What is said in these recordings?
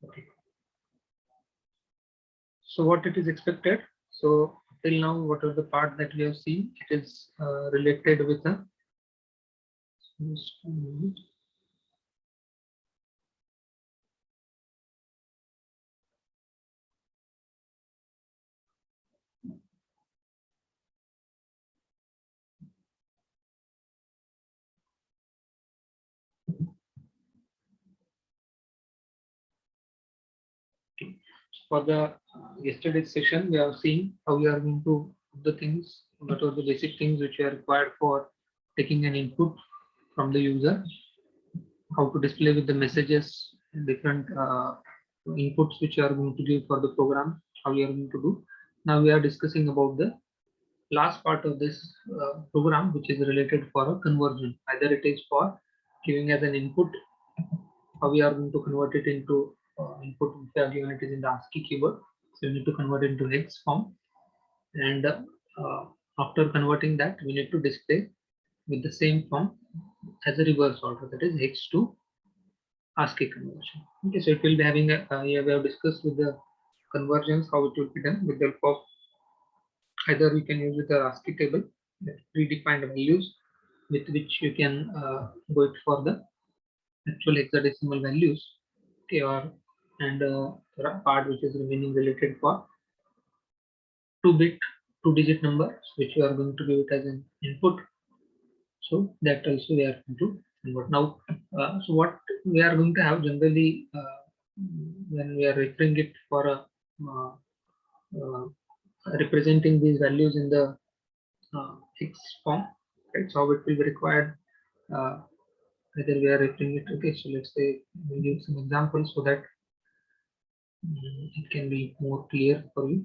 Okay. So what it is expected? So till now, what are the part that we have seen? It is related with a. Just a minute. Okay. For the yesterday's session, we have seen how we are going to put the things, what are the basic things which are required for taking an input from the user, how to display with the messages, different inputs which you are going to give for the program, how you are going to do. Now we are discussing about the last part of this program, which is related for a conversion. Either it is for giving as an input, how we are going to convert it into input which are given it is in the ASCII keyboard. So you need to convert it into hex form, and after converting that, we need to display with the same form as a reverse order, that is hex to ASCII conversion. Okay, so it will be having a, yeah, we have discussed with the conversions how it will be done with the help of either we can use with the ASCII table, predefined values with which you can go it for the actual hexadecimal values. Okay, or and part which is remaining related for 2-bit, 2-digit number which you are going to give it as an input. So that also we are going to convert. Now, so what we are going to have generally when we are referring it for a uh, representing these values in the hex form, right? So how it will be required. Whether we are referring it. Okay, so let's say we'll give some examples so that it can be more clear for you.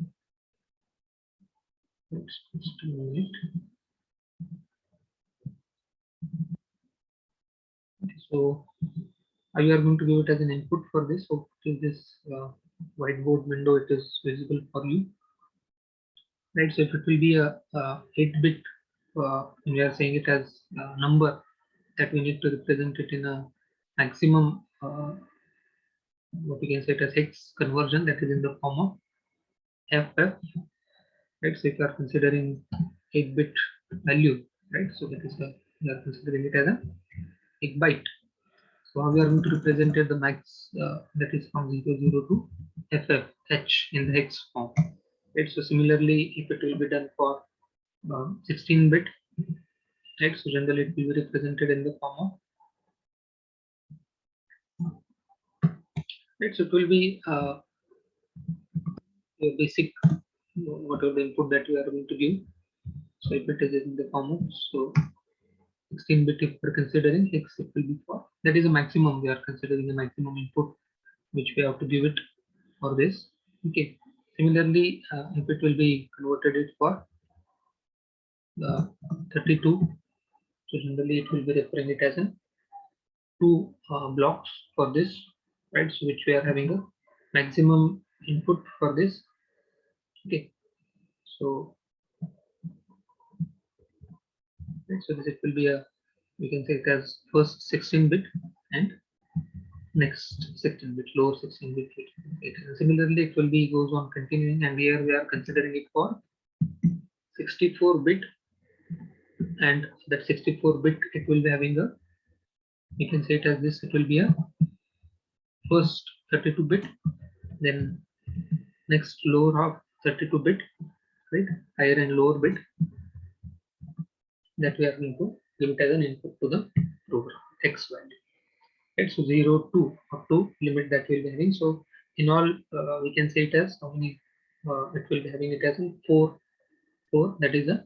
Just a minute. So you are going to give it as an input for this. So to this whiteboard window, it is visible for you, right? So if it will be a 8-bit, we are saying it as a number that we need to represent it in a maximum, what we can say it as hex conversion, that is in the form of FF, right? So if you are considering 8-bit value, right? So that is we are considering it as a 8 byte. So how we are going to represent it, the max that is from 00 to FFH in the hex form. Right. So similarly, if it will be done for 16-bit, right? So generally it will be represented in the form of, right? So it will be your basic whatever the input that you are going to give. So if it is in the form of, so 16-bit if we're considering hex, it will be for, that is a maximum, we are considering the maximum input which we have to give it for this. Okay. Similarly, if it will be converted it for 32, so generally it will be referring it as a 2 blocks for this, right? So which we are having a maximum input for this. Okay. So, right, so this it will be a, we can say it as first 16-bit and next 16-bit, lower 16-bit. Similarly, it will be goes on continuing, and here we are considering it for 64-bit, and that 64-bit it will be having a, we can say it as this, it will be a first 32-bit, then next lower half 32-bit, right? Higher and lower bit that we are going to give it as an input to the program X value. Right? So 0 to up to limit that we'll be having. So in all, we can say it as how many it will be having it as in 4, that is a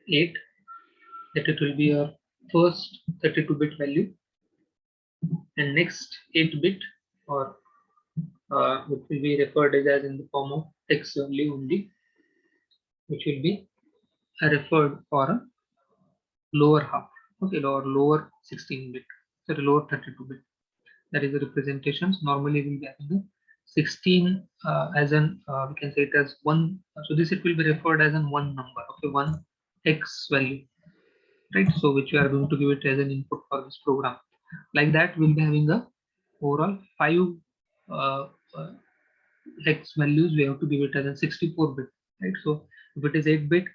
8, that it will be a first 32-bit value, and next 8-bit, or which will be referred as in the form of X value only, which will be referred for a lower half, okay, or lower 16-bit, so lower 32-bit. That is the representations. Normally we'll be having the 16 as an we can say it as 1. So this it will be referred as an 1 number, okay, 1 X value, right? So which we are going to give it as an input for this program. Like that, we'll be having a overall 5 uh, uh, hex values. We have to give it as a 64 bit, right? So if it is 8 bit,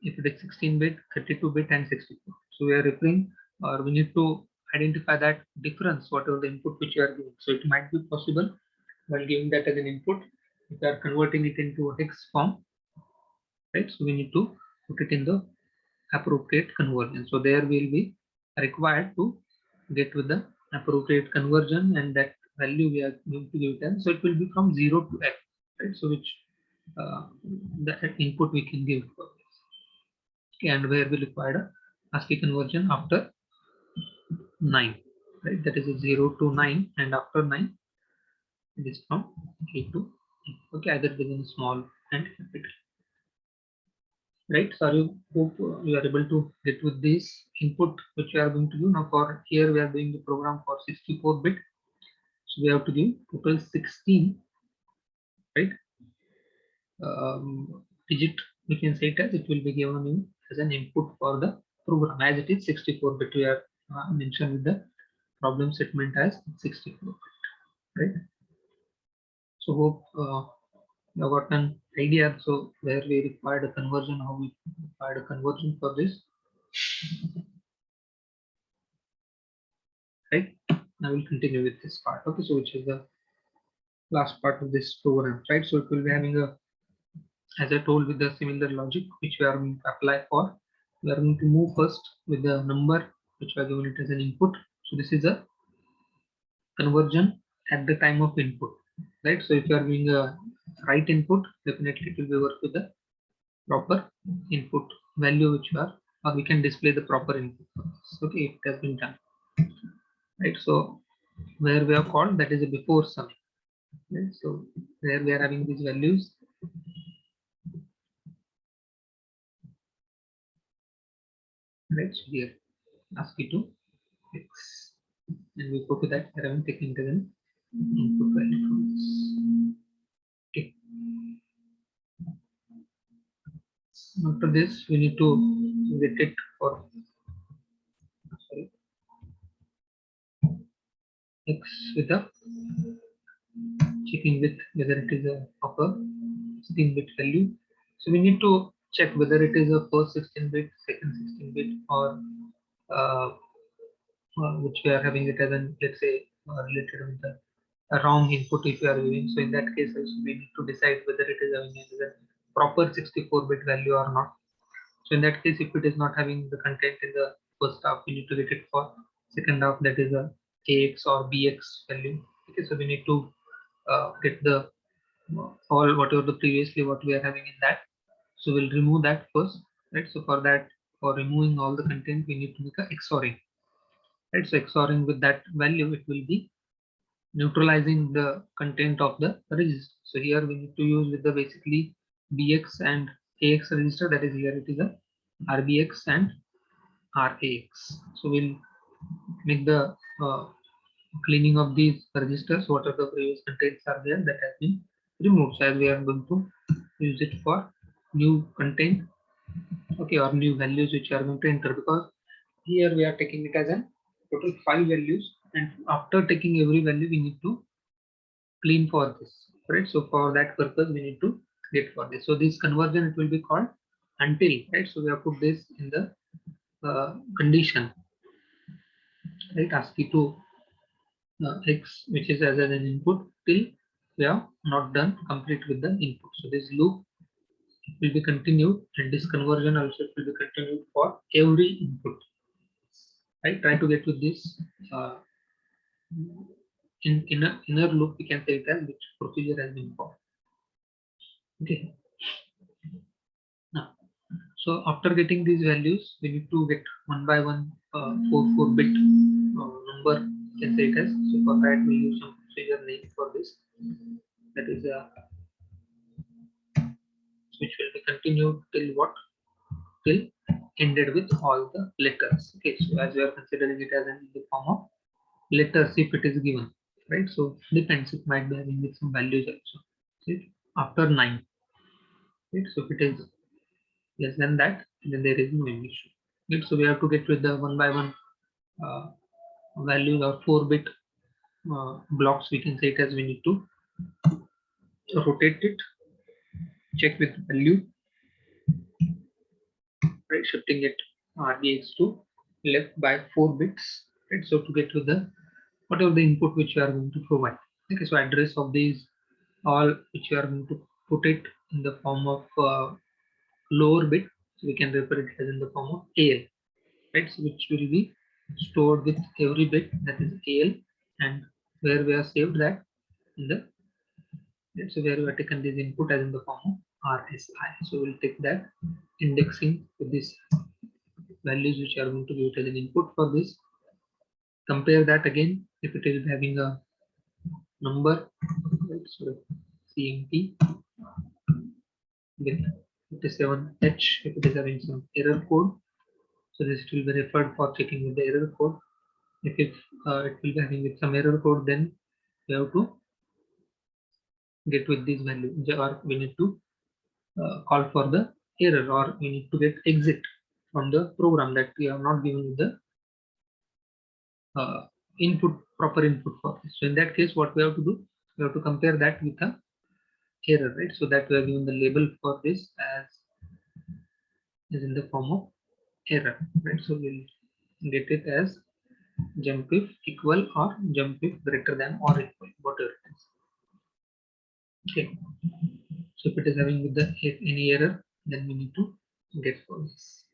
if it is 16 bit, 32 bit, and 64. So we are referring, or we need to identify that difference, whatever the input which you are giving. So it might be possible while giving that as an input, if you are converting it into a hex form, right? So we need to put it in the appropriate conversion. So there will be required to get with the appropriate conversion, and that value we are going to give it. So it will be from 0 to f, right? So which the input we can give for this. Okay, and where we require a ASCII conversion after 9, right? That is a 0 to 9, and after 9 it is from A to E. Okay, either within small and capital. Right, so you hope you are able to get with this input which you are going to do. Now for here we are doing the program for 64 bit, so we have to give total 16, right, digit. We can say it as it will be given you as an input for the program, as it is 64 bit. We are mentioned with the problem statement as 64 bit, right? So hope you have got an idea. So where we required a conversion, how we required a conversion for this, right? I will continue with this part. Okay, so which is the last part of this program, right? So it will be having a, as I told, with the similar logic which we are going to apply for. We are going to move first with the number which we are given it as an input. So this is a conversion at the time of input, right? So if you are doing a right input, definitely it will be work with the proper input value which you are, or we can display the proper input. Okay, it has been done, right? So where we have called, that is a before sum, right? So where we are having these values, right? So here ASCII to X, and we go to that parameter taking as an input value from this. Okay. After this, we need to get it for, sorry, X with a checking with whether it is a proper 16 bit value. So we need to check whether it is a first 16 bit, second 16 bit, or uh, which we are having it as an, let's say, related with the a wrong input if you are giving. So in that case, also we need to decide whether it is having a proper 64 bit value or not. So in that case, if it is not having the content in the first half, we need to get it for second half, that is a AX or BX value. Okay, so we need to get the all whatever the previously what we are having in that. So we'll remove that first, right? So for that, for removing all the content, we need to make a XORing, right? So XORing with that value, it will be neutralizing the content of the register. So here we need to use with the basically BX and AX register, that is here it is a RBX and RAX. So we'll make the cleaning of these registers, what are the previous contents are there that has been removed. So as we are going to use it for new content, okay, or new values which are going to enter, because here we are taking it as a total 5 values, and after taking every value we need to clean for this, right? So for that purpose we need to get for this. So this conversion, it will be called until, right? So we have put this in the condition, right? ASCII to X, which is as an input till we have not done complete with the input. So this loop will be continued, and this conversion also will be continued for every input, right? Try to get with this in inner loop, we can say it as, which procedure has been followed. Okay. Now, so after getting these values, we need to get one by one 4 bit number, can say it as. So for that we use some procedure name for this, that is which will be continued till what, till ended with all the letters. Okay, so as we are considering it as in the form of letters, if it is given, right? So depends, it might be having with some values also. See, after 9, right? So if it is less than that, then there is no issue, right? So we have to get with the one by one uh, values or 4-bit blocks, we can say it as we need to rotate it, check with value, right, shifting it RBX to left by 4 bits, right? So to get to the whatever the input which you are going to provide. Okay, so address of these all which you are going to put it in the form of lower bit, so we can refer it as in the form of AL, right? So which will be stored with every bit, that is AL, and where we have saved that in the, so where we have taken this input as in the form of RSI. So we'll take that indexing with this values which are going to be as an input for this. Compare that again if it is having a number, right? So CMP with 57H if it is having some error code. So this will be referred for checking with the error code. If it will be having with some error code, then we have to get with this value, or we need to call for the error, or we need to get exit from the program that we have not given the proper input for this. So in that case, what we have to do, we have to compare that with a error, right? So that we have given the label for this as is in the form of error, right? So we'll get it as jump if equal or jump if greater than or equal, whatever it is. Okay. So if it is having with the any error, then we need to get for this.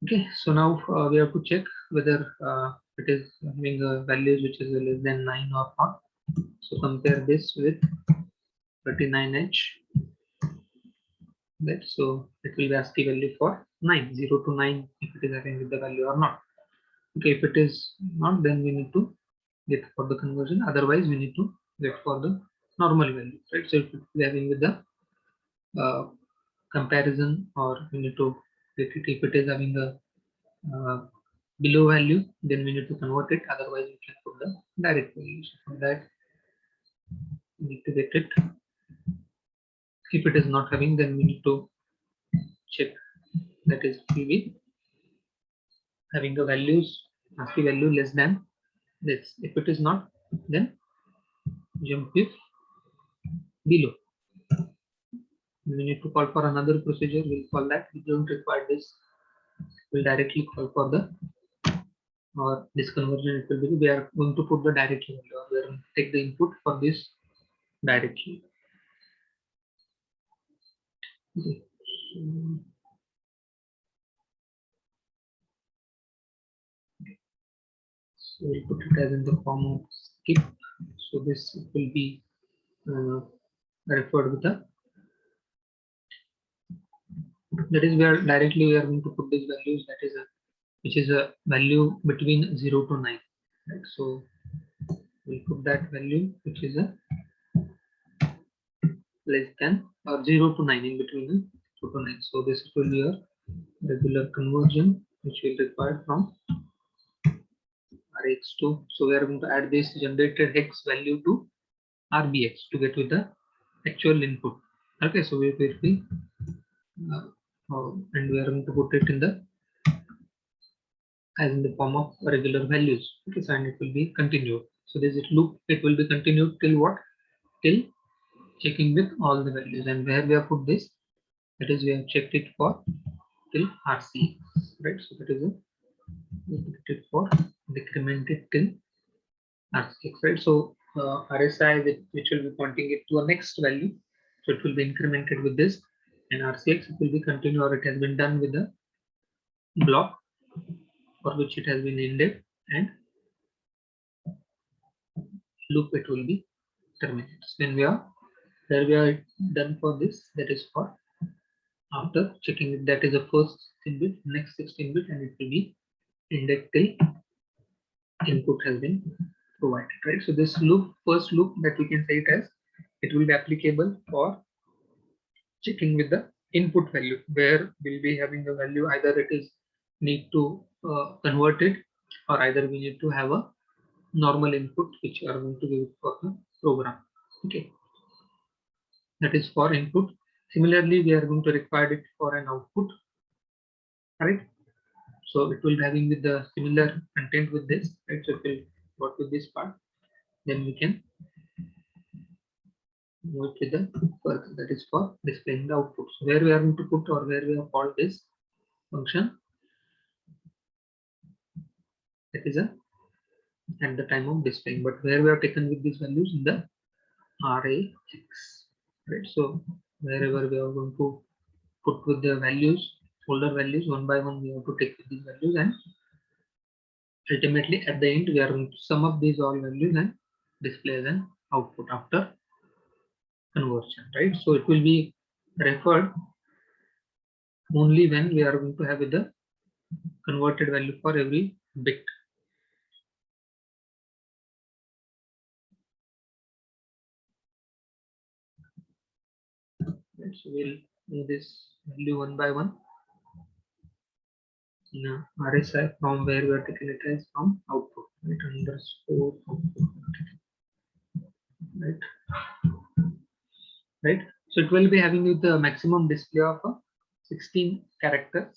Okay. So now we have to check whether it is having a values which is less than 9 or not. So compare this with 39H. Right. So it will be ASCII value for 9, 0 to 9 if it is having with the value or not. Okay, if it is not, then we need to get for the conversion. Otherwise, we need to get for the normal value, right? So if we are having with the comparison, or we need to get it if it is having a below value, then we need to convert it. Otherwise, we can put the direct value. So for that, we need to get it. If it is not having, then we need to check that is will be having the values ASCII value less than this. If it is not, then jump if below. We need to call for another procedure. We'll call that. We don't require this. We'll directly call for the or this conversion. It will be we are going to put the directly value, or we are going to take the input for this directly. Okay. So we'll put it as in the form of skip. So this will be referred with the, that is where directly we are going to put these values, that is a which is a value between 0 to 9, right? So we'll put that value which is a less than or 0 to 9, in between 0 to 9. So this will be a regular conversion which will require from RX2. So we are going to add this generated hex value to RBX to get with the actual input. Okay, so we will be and we are going to put it in the as in the form of regular values. Okay, so and it will be continued. So this is loop, it will be continued till what? Till checking with all the values. And where we have put this, that is we have checked it for till RC, right? So that is a it for decremented till RC, right? So RSI which will be pointing it to a next value, so it will be incremented with this, and RCX it will be continued, or it has been done with the block for which it has been indexed, and loop it will be terminated. So when we are there, we are done for this. That is for after checking it, that is the first 16 bit, next 16 bit, and it will be indexed till input has been provided, right? So this loop, first loop that we can say it as, it will be applicable for checking with the input value, where we'll be having the value, either it is need to convert it, or either we need to have a normal input which are going to give for the program. Okay, that is for input. Similarly, we are going to require it for an output, right? So it will be having with the similar content with this, right? So it will work with this part. Then we can move with the further, that is for displaying the output. So where we are going to put, or where we have called this function, that is a at the time of displaying, but where we have taken with these values in the RAX, right? So wherever we are going to put with the values, folder values, one by one we have to take with these values, and ultimately at the end we are going to sum up these all values and display as an output after conversion, right? So it will be referred only when we are going to have the converted value for every bit. Right, so we'll do this value one by one in a RSI from where we are taking it as from output, right? Underscore output, right? Right. So it will be having with the maximum display of 16 characters.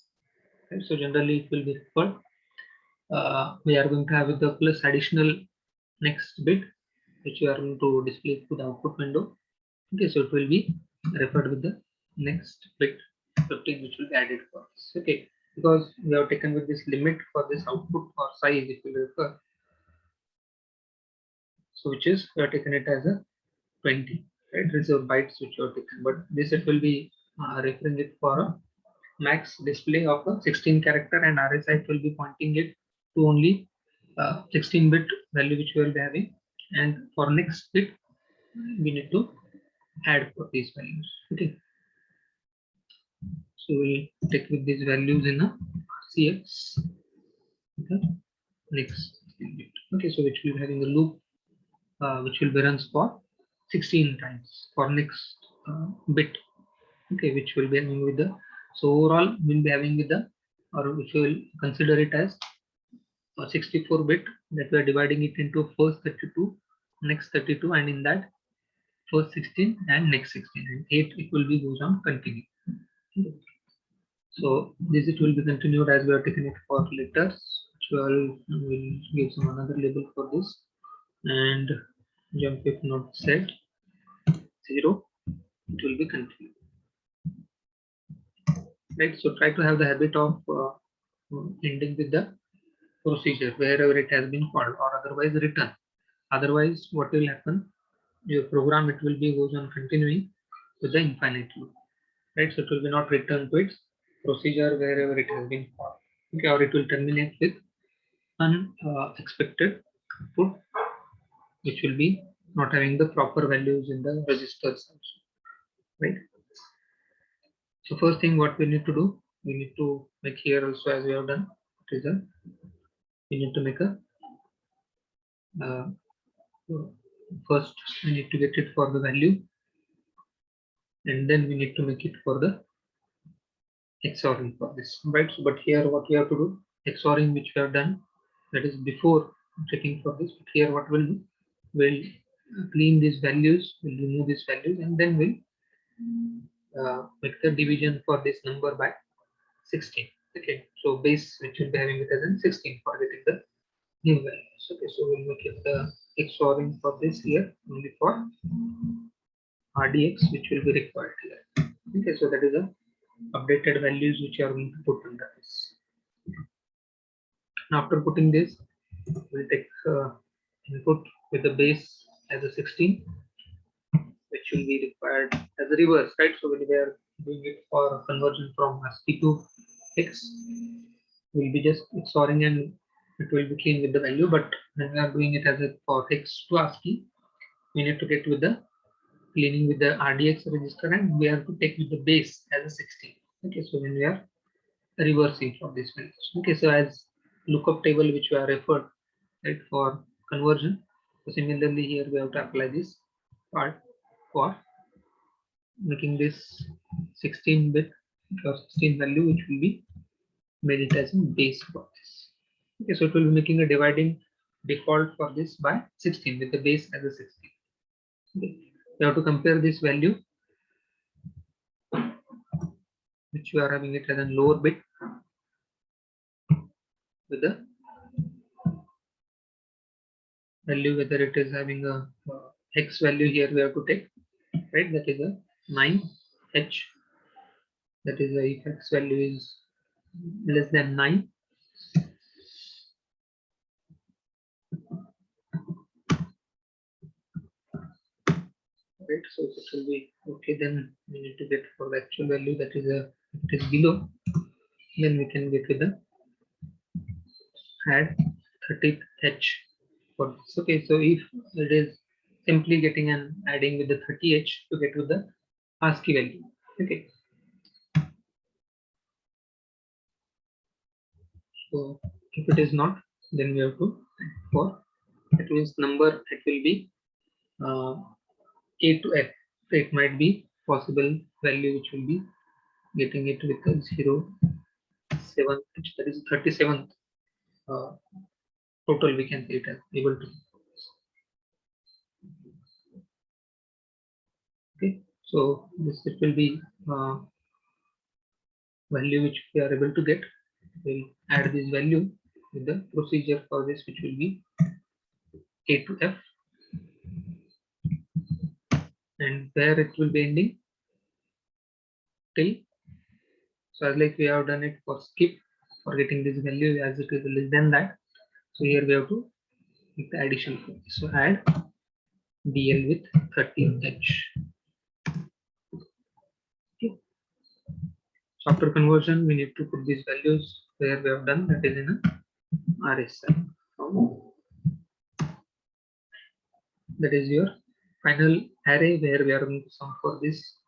Right? So generally it will be referred. We are going to have with the plus additional next bit, which we are going to display to the output window. Okay, so it will be referred with the next bit 15, which will be added for this. Okay, because we have taken with this limit for this output or size, if you refer, so which is we have taken it as a 20, right? Reserve bytes which you have taken, but this it will be referring it for a max display of a 16 character, and RSI it will be pointing it to only 16-bit value which we will be having, and for next bit we need to add for these values. Okay, so we'll take with these values in a RCX. Okay, next bit. Okay, so which will be having a loop which will be runs for 16 times for next bit. Okay, which will be having with the, so overall we'll be having with the, or which will consider it as 64 bit, that we are dividing it into first 32, next 32, and in that first 16 and next 16, and 8 it will be goes on continue. So this it will be continued as we are taking it for letters, which will give some another label for this, and jump if not set 0, it will be continued. Right, so try to have the habit of ending with the procedure wherever it has been called, or otherwise return. Otherwise what will happen, your program it will be goes on continuing with the infinite loop, right? So it will be not return to its procedure wherever it has been called. Okay, or it will terminate with unexpected output, which will be not having the proper values in the registers also, right? So first thing what we need to do, we need to make here also, as we have done, it is a, we need to make a first we need to get it for the value, and then we need to make it for the XORing for this, right? So, but here what we have to do, XORing which we have done, that is before checking for this. But here what we'll do, we'll clean these values, we'll remove these values, and then we'll make the division for this number by 16. Okay, so base which will be having it as in 16 for getting the new values. Okay, so we'll make it the XORing for this here only for RDX, which will be required here. Okay, so that is a updated values which you are going to put under this. And after putting this, we'll take input with the base as a 16, which will be required as a reverse, right? So when we are doing it for conversion from ASCII to X, we'll be just XORing and it will be clean with the value. But when we are doing it as a for X to ASCII, we need to get with the cleaning with the RDX register, and we have to take with the base as a 16. Okay, so when we are reversing for this values. Okay, so as lookup table which we are referred, right, for conversion. So similarly here we have to apply this part for making this 16-bit or 16 value, which will be made it as a base for this. Okay, so it will be making a dividing default for this by 16 with the base as a 16. Okay. We have to compare this value which we are having it as a lower bit with the value, whether it is having a x value here we have to take, right? That is a 9h. That is if x value is less than 9. Right, so it will be okay. Then we need to get for the actual value, that is a it is below. Then we can get with the add 30h for this. Okay, so if it is simply getting and adding with the 30h to get with the ASCII value. Okay, so if it is not, then we have to for it means number it will be A to F. So it might be possible value which will be getting it with a 0, 7, that is 37th total we can say it as able to. Okay, so this it will be value which we are able to get. We'll add this value with the procedure for this, which will be A to F, and where it will be ending till. So as like we have done it for skip for getting this value as it is less than that. So here we have to make the addition for this. So add DL with 30H. Okay. So after conversion, we need to put these values where we have done, that is in a RSI. That is your final array where we are going to sum for this.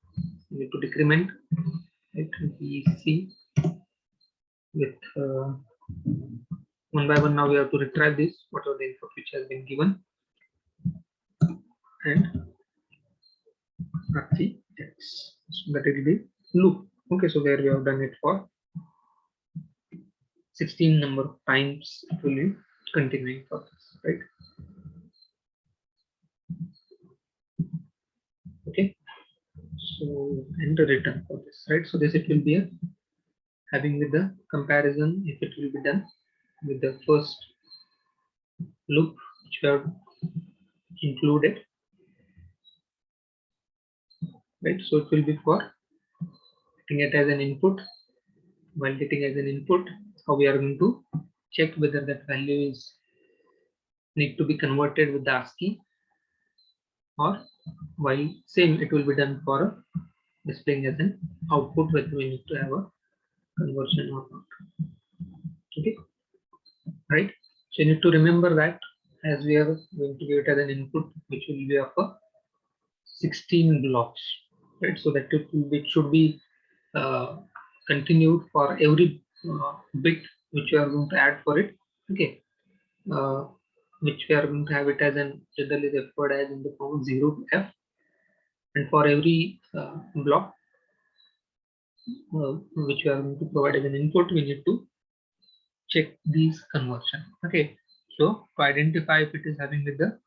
We need to decrement it BC with one by one. Now we have to retrieve this, whatever the input which has been given, and RCX. So that will be loop. Okay, so where we have done it for 16 number of times, it will be continuing for this, right? Okay, so enter return for this, right? So this it will be a having with the comparison if it will be done with the first loop which we have included, right? So it will be for getting it as an input. While getting as an input, how we are going to check whether that value is need to be converted with the ASCII, or while same it will be done for displaying as an output whether we need to have a conversion or not. Okay, right? So you need to remember that as we are going to give it as an input, which will be of a 16 blocks, right? So that it should be continued for every bit which you are going to add for it. Okay, which we are going to have it as an generally referred as in the form of 0 to F, and for every block which we are going to provide as an input, we need to check these conversion. Okay, so to identify if it is having with the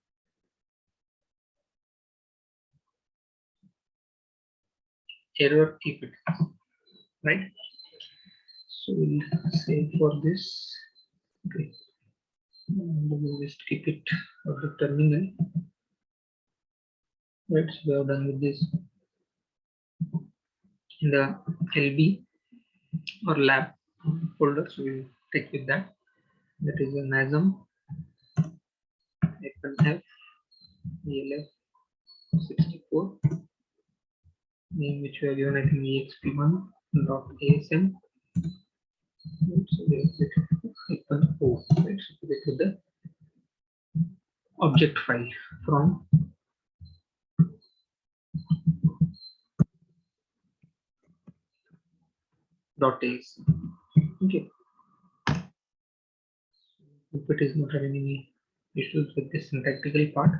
error, keep it right. So we'll say for this, okay, and we'll just keep it out of terminal. Right, so we have done with this in the LB or lab folder. So we'll take with that. That is a NASM F ELF 64 name which we have given, I think exp1.asm. So we have -o, right? So we get with the object file from .asm. Okay. If it is not having any issues with this syntactical part,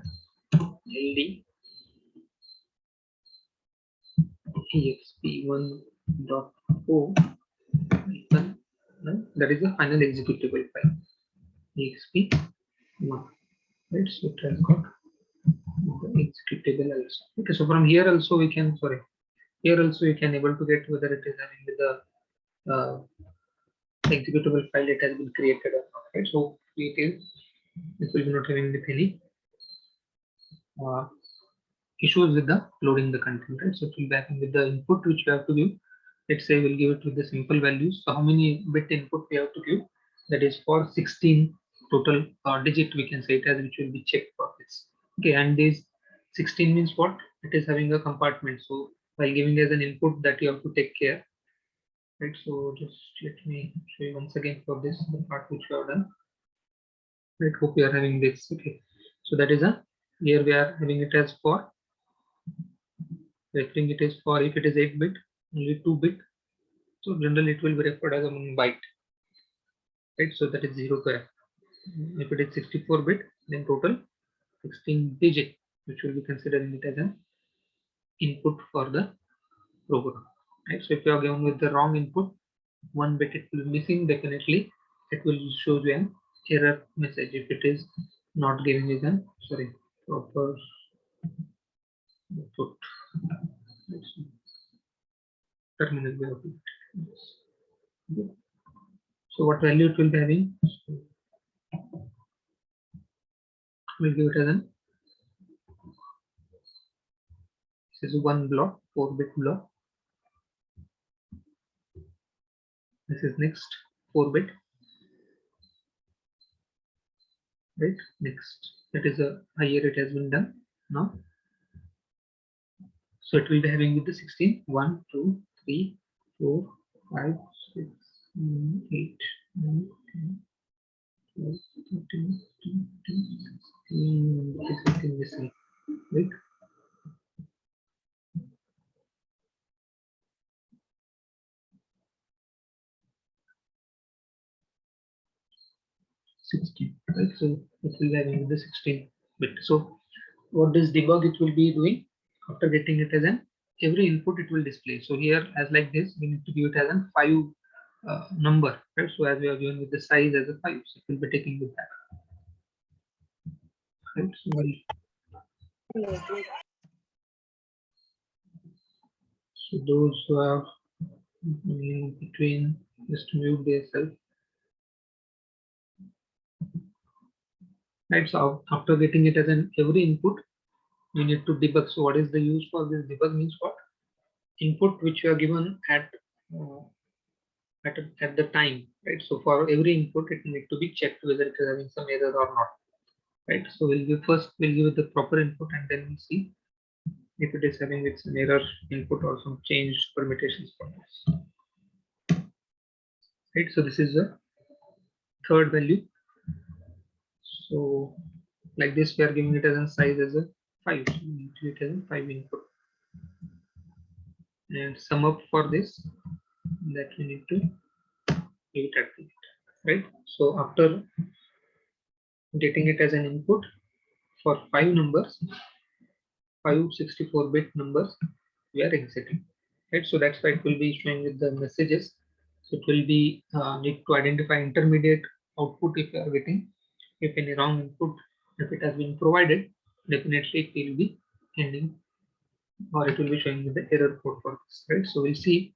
LD exp1.o, that is the final executable file exp1, right? So it has got the executable also. Okay, so from here also we can, here also you can able to get whether it is having with the executable file it has been created or not, right? So it is, this will be not having with any issues with the loading the content, right? So it will be having with the input which we have to give. Let's say we'll give it with the simple values. So how many bit input we have to give? That is for 16 total digit, we can say it as, which will be checked for this. Okay, and this 16 means what? It is having a compartment. So while giving as an input, that you have to take care, right? So just let me show you once again for this, the part which we have done. Right, hope you are having this. Okay, so that is a, here we are having it as for, referring it is for, if it is 8 bit, only 2 bit. So generally it will be referred as a 1 byte, right? So that is 0 to F. If it is 64 bit, then total 16 digit, which will be considering it as an input for the program, right? So if you are given with the wrong input, 1 bit it will be missing, definitely it will show you an error message if it is not giving you an, sorry, proper input. Terminal way of it. So what value it will be having? We'll give it as an, this is 1 block, 4-bit block. This is next 4-bit, right? Next, that is a higher it has been done now. So it will be having with the 16, 1, 2, 3, 4, 5, 6, 7, 8, 9, 10, 12, 13, 14, 16, this is something missing, right? 16, right? So it will be having the 16 bit. So what this debug it will be doing after getting it as an, every input it will display. So here, as like this, we need to give it as a 5 number, right? So as we are given with the size as a 5, so it will be taking with that, right? So those who are in between, just mute themselves. Right, so after getting it as an every input, you need to debug. So what is the use for this debug means what? Input which you are given at the time, right? So for every input, it need to be checked whether it is having some error or not, right? So we'll give it the proper input, and then we'll see if it is having with some error input or some changed permutations for this, right? So this is the third value. So like this, we are giving it as a size as a 5. So we need to give it as a 5 input, and sum up for this, that we need to give it at the end, right? So after getting it as an input for 5 numbers, 5 64-bit numbers, we are exiting, right? So that's why it will be showing with the messages. So it will be need to identify intermediate output if you are getting. If any wrong input, if it has been provided, definitely it will be ending, or it will be showing with the error code for this, right? So we'll see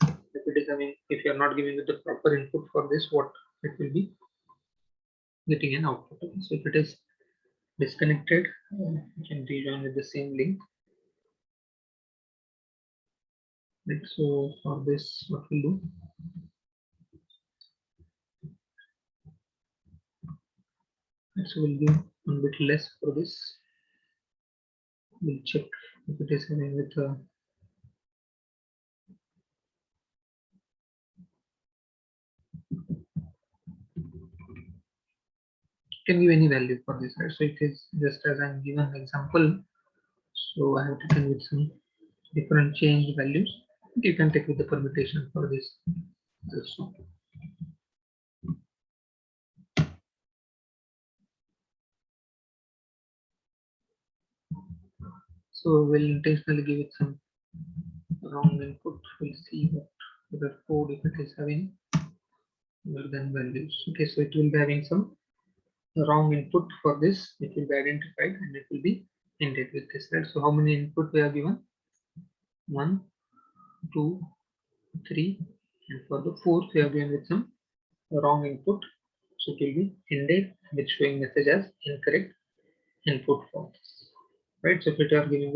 if it is having, if you are not giving it the proper input for this, what it will be getting an output. So if it is disconnected, you can rejoin with the same link. Right, so for this, what we'll do, so we'll give a bit less for this. We'll check if it is having with can give any value for this, right? So it is just as I'm given example. So I have taken with some different changed values. You can take with the permutation for this also. So we'll intentionally give it some wrong input. We'll see what the code, if it is having more than values. Okay, so it will be having some wrong input for this. It will be identified and it will be ended with this, right? So how many input we are given? 1, 2, 3, and for the fourth we are given with some the wrong input. So it will be ended with showing message as incorrect input for this. Right. So if you are giving the